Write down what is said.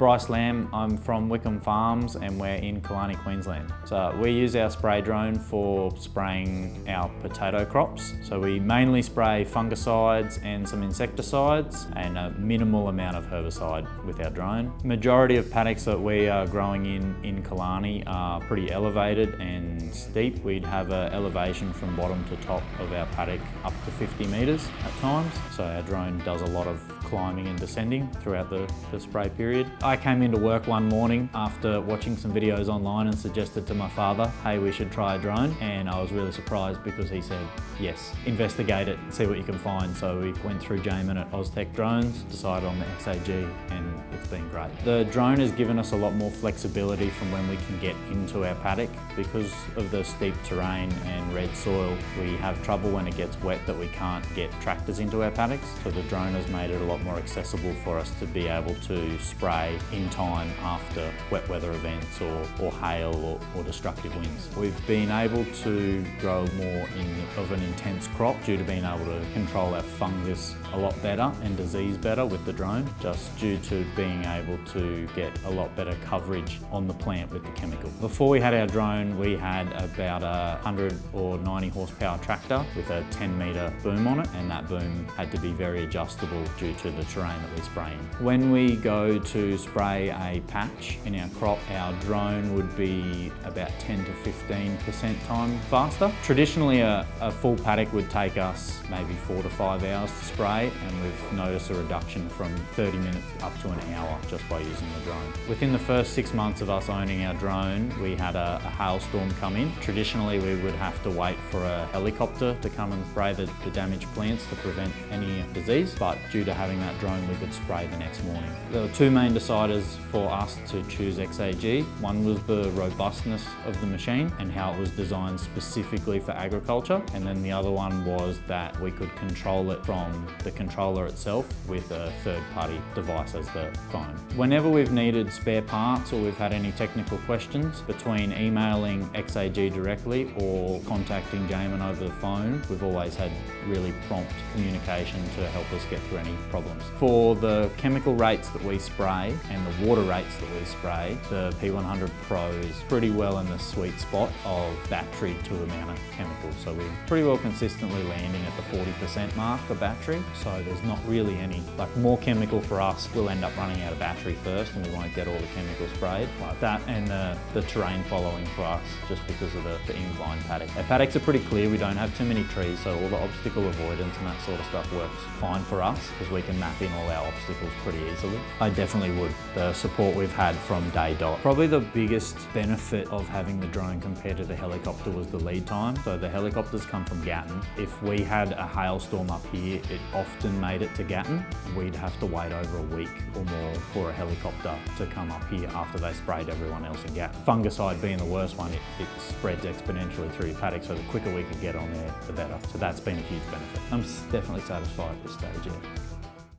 Bryce. I'm from Wickham Farms and we're in Killarney, Queensland. So we use our spray drone for spraying our potato crops. So we mainly spray fungicides and some insecticides and a minimal amount of herbicide with our drone. Majority of paddocks that we are growing in Killarney are pretty elevated and steep. We'd have an elevation from bottom to top of our paddock up to 50 metres at times. So our drone does a lot of climbing and descending throughout the spray period. I came into work one morning after watching some videos online and suggested to my father, hey, we should try a drone. And I was really surprised because he said, yes, investigate it, see what you can find. So we went through Jamin at Oztech Drones, decided on the XAG, and it's been great. The drone has given us a lot more flexibility from when we can get into our paddock. Because of the steep terrain and red soil, we have trouble when it gets wet that we can't get tractors into our paddocks. So the drone has made it a lot more accessible for us to be able to spray in time after wet weather events or hail or destructive winds. We've been able to grow more of an intense crop due to being able to control our fungus a lot better and disease better with the drone, just due to being able to get a lot better coverage on the plant with the chemical. Before we had our drone, we had about a 100 or 90 horsepower tractor with a 10-metre boom on it, and that boom had to be very adjustable due to the terrain that we spray in. When we go to spray a patch in our crop, our drone would be about 10 to 15% time faster. Traditionally, a full paddock would take us maybe 4 to 5 hours to spray, and we've noticed a reduction from 30 minutes up to an hour just by using the drone. Within the first 6 months of us owning our drone, we had a hailstorm come in. Traditionally, we would have to wait for a helicopter to come and spray the damaged plants to prevent any disease, but due to having that drone, we could spray the next morning. There were two main deciders for us to choose XAG. One was the robustness of the machine and how it was designed specifically for agriculture, and then the other one was that we could control it from the controller itself with a third-party device as the phone. Whenever we've needed spare parts or we've had any technical questions, between emailing XAG directly or contacting Jamin over the phone, we've always had really prompt communication to help us get through any problems. For the chemical rates that we spray and the water rates that we spray, the P100 Pro is pretty well in the sweet spot of battery to amount of chemical. So we're pretty well consistently landing at the 40% mark for battery. So there's not really any, more chemical for us, we'll end up running out of battery first and we won't get all the chemical sprayed. Like that and the terrain following for us, just because of the incline paddock. Our paddocks are pretty clear, we don't have too many trees, so all the obstacle avoidance and that sort of stuff works fine for us because we can map in all our obstacles pretty easily. I definitely would. The support we've had from day dot. Probably the biggest benefit of having the drone compared to the helicopter was the lead time. So the helicopters come from Gatton. If we had a hailstorm up here, it often made it to Gatton. We'd have to wait over a week or more for a helicopter to come up here after they sprayed everyone else in Gatton. Fungicide being the worst one, it spreads exponentially through your paddock, so the quicker we could get on there, the better. So that's been a huge benefit. I'm definitely satisfied at this stage, yeah.